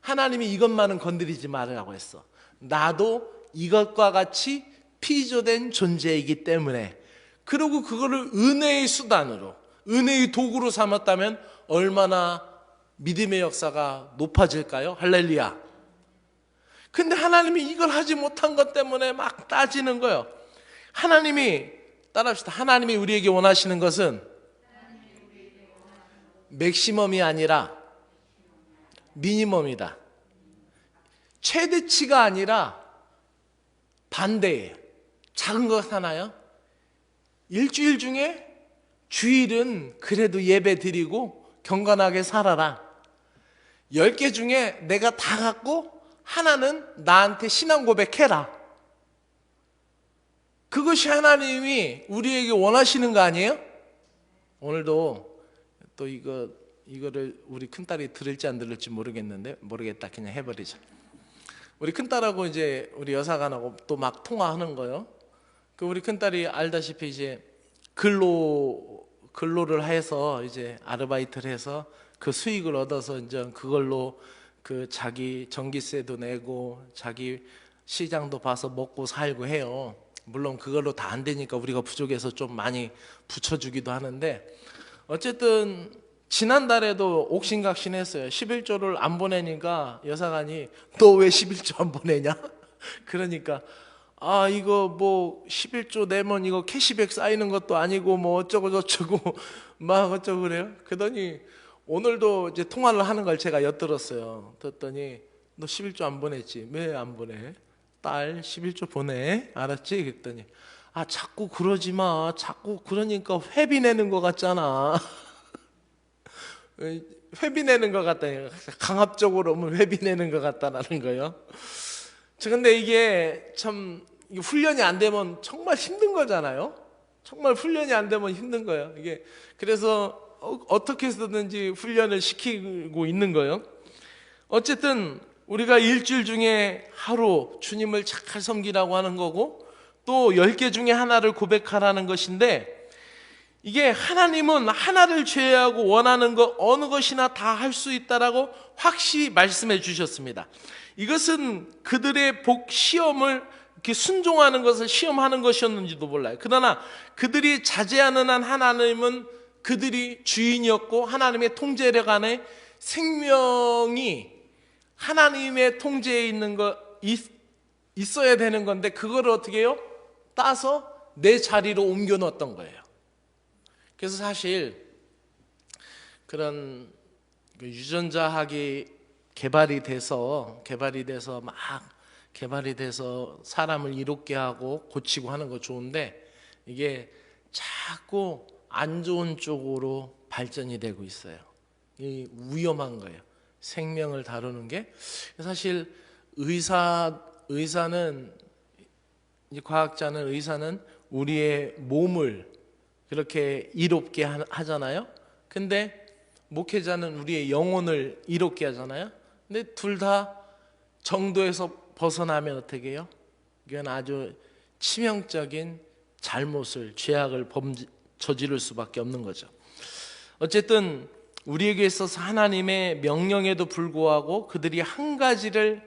하나님이 이것만은 건드리지 말으라고 했어. 나도 이것과 같이 피조된 존재이기 때문에. 그리고 그거를 은혜의 수단으로, 은혜의 도구로 삼았다면 얼마나 믿음의 역사가 높아질까요? 할렐루야. 근데 하나님이 이걸 하지 못한 것 때문에 막 따지는 거예요. 따라합시다. 하나님이 우리에게 원하시는 것은 맥시멈이 아니라 미니멈이다. 최대치가 아니라 반대예요. 작은 것 하나요? 일주일 중에 주일은 그래도 예배 드리고 경건하게 살아라. 10개 중에 내가 다 갖고 하나는 나한테 신앙 고백해라. 그것이 하나님이 우리에게 원하시는 거 아니에요? 오늘도 또 이거를 우리 큰딸이 들을지 안 들을지 모르겠다. 그냥 해버리자. 우리 큰딸하고 이제 우리 여사관하고 또 막 통화하는 거예요. 우리 큰딸이 알다시피 이제 근로를 해서 이제 아르바이트를 해서 그 수익을 얻어서 이제 그걸로 자기 전기세도 내고 자기 시장도 봐서 먹고 살고 해요. 물론 그걸로 다 안 되니까 우리가 부족해서 좀 많이 붙여주기도 하는데 어쨌든 지난달에도 옥신각신했어요. 11조를 안 보내니까 여사관이 너 왜 11조 안 보내냐? 그러니까 이거 뭐 11조 내면 이거 캐시백 쌓이는 것도 아니고 뭐 어쩌고 저쩌고 막 어쩌고 그래요. 그러더니 오늘도 이제 통화를 하는 걸 제가 엿들었어요. 그랬더니 너 11조 안 보냈지? 왜 안 보내? 딸 11조 보내. 알았지? 그랬더니 자꾸 그러지 마. 자꾸 그러니까 회비 내는 것 같잖아. 회비 내는 것 같다. 강압적으로 오면 회비 내는 것 같다라는 거예요. 근데 이게 참 훈련이 안 되면 정말 힘든 거잖아요. 정말 훈련이 안 되면 힘든 거예요. 이게 그래서 어떻게 해서든지 훈련을 시키고 있는 거예요. 어쨌든 우리가 일주일 중에 하루 주님을 잘 섬기라고 하는 거고 또 10개 중에 하나를 고백하라는 것인데 이게 하나님은 하나를 제외하고 원하는 것 어느 것이나 다 할 수 있다라고 확실히 말씀해 주셨습니다. 이것은 그들의 시험을 이렇게 순종하는 것을 시험하는 것이었는지도 몰라요. 그러나 그들이 자제하는 한 하나님은 그들이 주인이었고 하나님의 통제력 안에 생명이 하나님의 통제에 있는 거 있어야 되는 건데 그거를 어떻게 해요? 따서 내 자리로 옮겨 놓았던 거예요. 그래서 사실 그런 유전자학이 개발이 돼서 사람을 이롭게 하고 고치고 하는 거 좋은데 이게 자꾸 안 좋은 쪽으로 발전이 되고 있어요. 이 위험한 거예요. 생명을 다루는 게 사실 의사는 이제 과학자는 의사는 우리의 몸을 그렇게 이롭게 하잖아요. 근데 목회자는 우리의 영혼을 이롭게 하잖아요. 근데 둘 다 정도에서 벗어나면 어떻게 해요? 이건 아주 치명적인 잘못을 죄악을 저지를 수밖에 없는 거죠. 어쨌든 우리에게 있어서 하나님의 명령에도 불구하고 그들이 한 가지를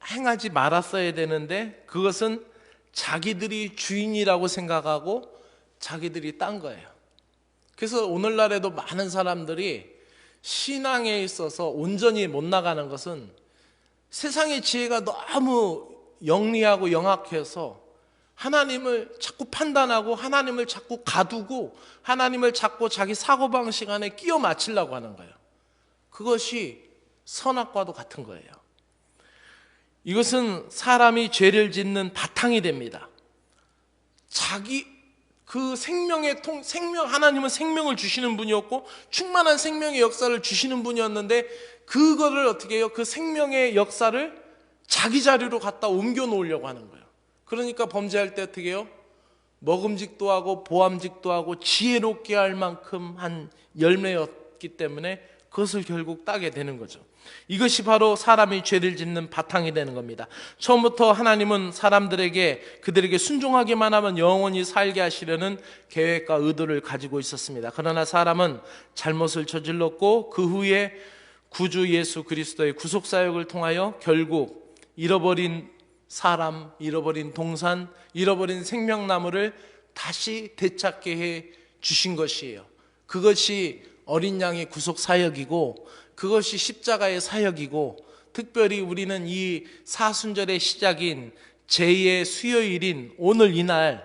행하지 말았어야 되는데 그것은 자기들이 주인이라고 생각하고 자기들이 딴 거예요. 그래서 오늘날에도 많은 사람들이 신앙에 있어서 온전히 못 나가는 것은 세상의 지혜가 너무 영리하고 영악해서 하나님을 자꾸 판단하고 하나님을 자꾸 가두고 하나님을 자꾸 자기 사고방식 안에 끼워 맞추려고 하는 거예요. 그것이 선악과도 같은 거예요. 이것은 사람이 죄를 짓는 바탕이 됩니다. 하나님은 생명을 주시는 분이었고 충만한 생명의 역사를 주시는 분이었는데 그거를 어떻게 해요? 그 생명의 역사를 자기 자리로 갖다 옮겨 놓으려고 하는 거예요. 그러니까 범죄할 때 어떻게 해요? 먹음직도 하고 보암직도 하고 지혜롭게 할 만큼 한 열매였기 때문에 그것을 결국 따게 되는 거죠. 이것이 바로 사람이 죄를 짓는 바탕이 되는 겁니다. 처음부터 하나님은 그들에게 순종하기만 하면 영원히 살게 하시려는 계획과 의도를 가지고 있었습니다. 그러나 사람은 잘못을 저질렀고 그 후에 구주 예수 그리스도의 구속사역을 통하여 결국 잃어버린 사람, 잃어버린 동산, 잃어버린 생명나무를 다시 되찾게 해 주신 것이에요. 그것이 어린 양의 구속사역이고 그것이 십자가의 사역이고 특별히 우리는 이 사순절의 시작인 제2의 수요일인 오늘 이날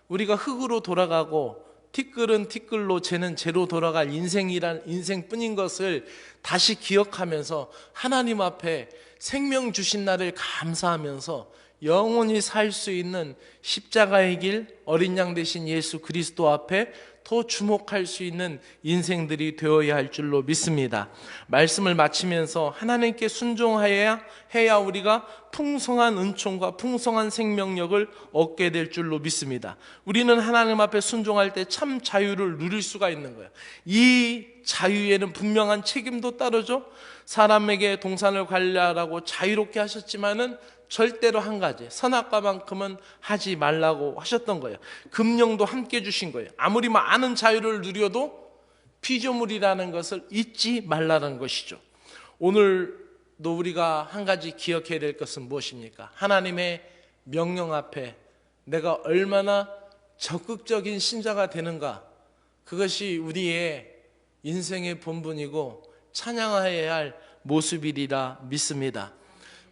우리가 흙으로 돌아가고 티끌은 티끌로 재는 재로 돌아갈 인생뿐인 것을 다시 기억하면서 하나님 앞에 생명 주신 날을 감사하면서 영원히 살 수 있는 십자가의 길 어린 양 되신 예수 그리스도 앞에 더 주목할 수 있는 인생들이 되어야 할 줄로 믿습니다. 말씀을 마치면서 하나님께 순종해야 우리가 풍성한 은총과 풍성한 생명력을 얻게 될 줄로 믿습니다. 우리는 하나님 앞에 순종할 때 참 자유를 누릴 수가 있는 거예요. 이 자유에는 분명한 책임도 따르죠. 사람에게 동산을 관리하라고 자유롭게 하셨지만은 절대로 한 가지 선악과만큼은 하지 말라고 하셨던 거예요. 금령도 함께 주신 거예요. 아무리 많은 자유를 누려도 피조물이라는 것을 잊지 말라는 것이죠. 오늘도 우리가 한 가지 기억해야 될 것은 무엇입니까? 하나님의 명령 앞에 내가 얼마나 적극적인 신자가 되는가, 그것이 우리의 인생의 본분이고 찬양해야 할 모습이리라 믿습니다.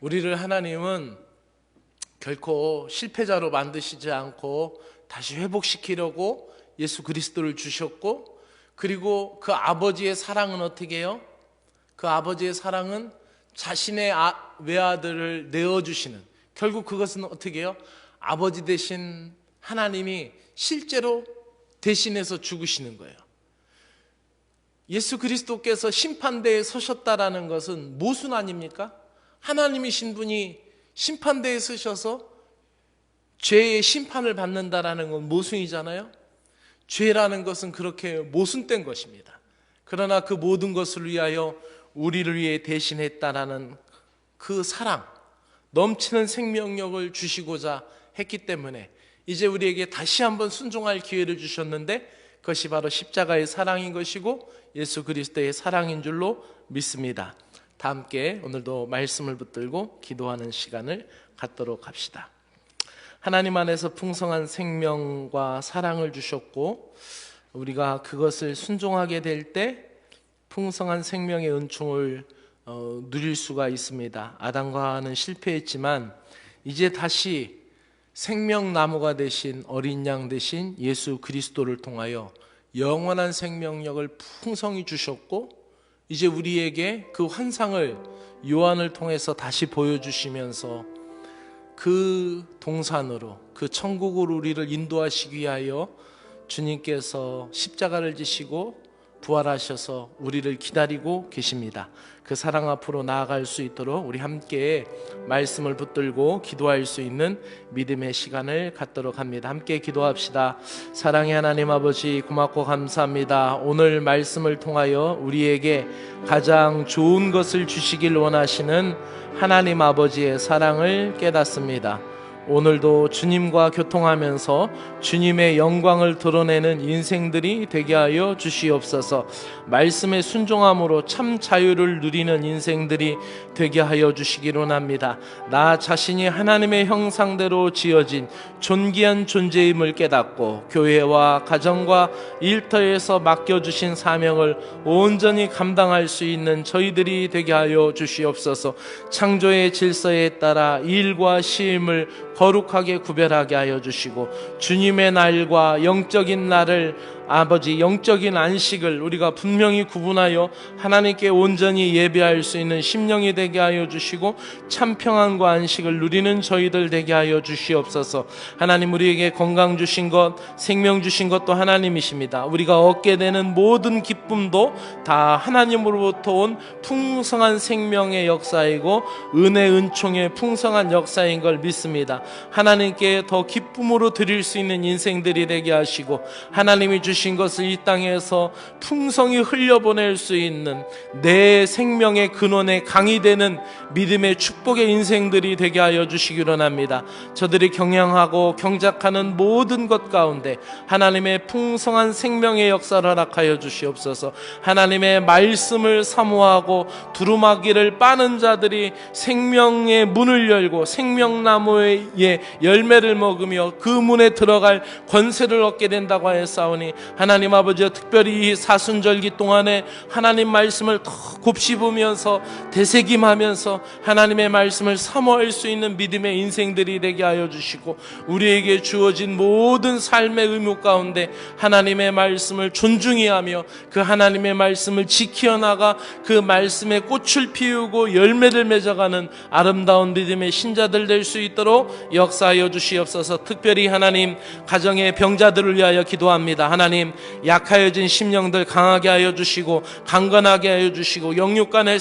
우리를 하나님은 결코 실패자로 만드시지 않고 다시 회복시키려고 예수 그리스도를 주셨고, 그리고 그 아버지의 사랑은 어떻게 해요? 그 아버지의 사랑은 자신의 외아들을 내어주시는, 결국 그것은 어떻게 해요? 아버지 되신 하나님이 실제로 대신해서 죽으시는 거예요. 예수 그리스도께서 심판대에 서셨다라는 것은 모순 아닙니까? 하나님이신 분이 심판대에 서셔서 죄의 심판을 받는다라는 건 모순이잖아요. 죄라는 것은 그렇게 모순된 것입니다. 그러나 그 모든 것을 위하여 우리를 위해 대신했다라는 그 사랑, 넘치는 생명력을 주시고자 했기 때문에 이제 우리에게 다시 한번 순종할 기회를 주셨는데 그것이 바로 십자가의 사랑인 것이고 예수 그리스도의 사랑인 줄로 믿습니다. 다 함께 오늘도 말씀을 붙들고 기도하는 시간을 갖도록 합시다. 하나님 안에서 풍성한 생명과 사랑을 주셨고 우리가 그것을 순종하게 될 때 풍성한 생명의 은총을 누릴 수가 있습니다. 아담과 하와는 실패했지만 이제 다시 생명나무가 되신 어린 양 되신 예수 그리스도를 통하여 영원한 생명력을 풍성히 주셨고 이제 우리에게 그 환상을 요한을 통해서 다시 보여주시면서 그 동산으로 그 천국으로 우리를 인도하시기 위하여 주님께서 십자가를 지시고 부활하셔서 우리를 기다리고 계십니다. 그 사랑 앞으로 나아갈 수 있도록 우리 함께 말씀을 붙들고 기도할 수 있는 믿음의 시간을 갖도록 합니다. 함께 기도합시다. 사랑의 하나님 아버지, 고맙고 감사합니다. 오늘 말씀을 통하여 우리에게 가장 좋은 것을 주시길 원하시는 하나님 아버지의 사랑을 깨닫습니다. 오늘도 주님과 교통하면서 주님의 영광을 드러내는 인생들이 되게 하여 주시옵소서. 말씀에 순종함으로 참 자유를 누리는 인생들이 되게 하여 주시기로 합니다. 나 자신이 하나님의 형상대로 지어진 존귀한 존재임을 깨닫고 교회와 가정과 일터에서 맡겨주신 사명을 온전히 감당할 수 있는 저희들이 되게 하여 주시옵소서. 창조의 질서에 따라 일과 시임을 거룩하게 구별하게 하여 주시고 주님의 날과 영적인 날을 아버지 영적인 안식을 우리가 분명히 구분하여 하나님께 온전히 예배할 수 있는 심령이 되게 하여 주시고 참 평안과 안식을 누리는 저희들 되게 하여 주시옵소서. 하나님 우리에게 건강 주신 것 생명 주신 것도 하나님이십니다. 우리가 얻게 되는 모든 기쁨도 다 하나님으로부터 온 풍성한 생명의 역사이고 은혜 은총의 풍성한 역사인 걸 믿습니다. 하나님께 더 기쁨으로 드릴 수 있는 인생들이 되게 하시고 하나님이 주신 것을 이 땅에서 풍성히 흘려보낼 수 있는 내 생명의 근원의 강이 되는 믿음의 축복의 인생들이 되게 하여 주시기로 합니다. 저들이 경영하고 경작하는 모든 것 가운데 하나님의 풍성한 생명의 역사를 허락하여 주시옵소서. 하나님의 말씀을 사모하고 두루마기를 빠는 자들이 생명의 문을 열고 생명나무의 열매를 먹으며 그 문에 들어갈 권세를 얻게 된다고 하였사오니 하나님 아버지여 특별히 이 사순절기 동안에 하나님 말씀을 더 곱씹으면서 되새김하면서 하나님의 말씀을 사모할 수 있는 믿음의 인생들이 되게 하여 주시고 우리에게 주어진 모든 삶의 의무 가운데 하나님의 말씀을 존중히 하며 그 하나님의 말씀을 지켜나가 그 말씀에 꽃을 피우고 열매를 맺어가는 아름다운 믿음의 신자들 될 수 있도록 역사하여 주시옵소서. 특별히 하나님 가정의 병자들을 위하여 기도합니다. 하나님 약하여진 심령들 강하게 하여 주시고 강건하게 하여 주시고 영육간에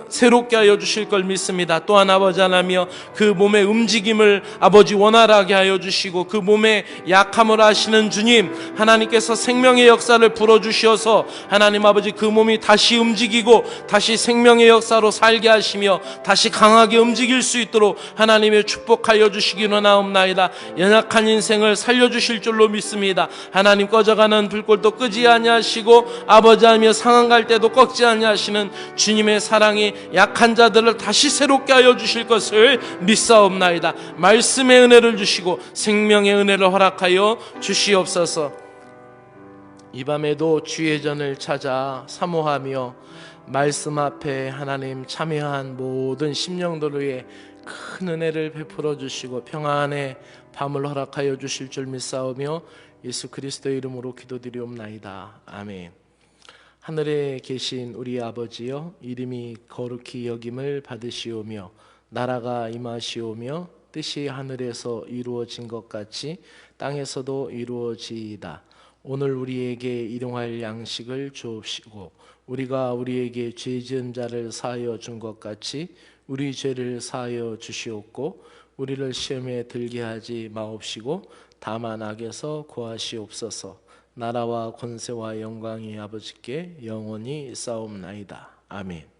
새롭게 하여 주실 걸 믿습니다. 또한 아버지 하나며 그 몸의 움직임을 아버지 원활하게 하여 주시고 그 몸의 약함을 아시는 주님 하나님께서 생명의 역사를 불어주셔서 하나님 아버지 그 몸이 다시 움직이고 다시 생명의 역사로 살게 하시며 다시 강하게 움직일 수 있도록 하나님의 축복하여 주시기로 나옵나이다. 연약한 인생을 살려주실 줄로 믿습니다. 하나님 꺼져가는 불꽃도 끄지 아니하시고 아버지 하며 상한 갈 때도 꺾지 아니하시는 주님의 사랑이 약한 자들을 다시 새롭게 하여 주실 것을 믿사옵나이다. 말씀의 은혜를 주시고 생명의 은혜를 허락하여 주시옵소서. 이 밤에도 주의 전을 찾아 사모하며 말씀 앞에 하나님 참여한 모든 심령들을 위해 큰 은혜를 베풀어 주시고 평안의 밤을 허락하여 주실 줄 믿사오며 예수 그리스도의 이름으로 기도드리옵나이다. 아멘. 하늘에 계신 우리 아버지여 이름이 거룩히 여김을 받으시오며 나라가 임하시오며 뜻이 하늘에서 이루어진 것 같이 땅에서도 이루어지이다. 오늘 우리에게 일용할 양식을 주옵시고 우리가 우리에게 죄 지은 자를 사하여 준 것 같이 우리 죄를 사하여 주시옵고 우리를 시험에 들게 하지 마옵시고 다만 악에서 구하시옵소서. 나라와 권세와 영광이 아버지께 영원히 싸움나이다. 아멘.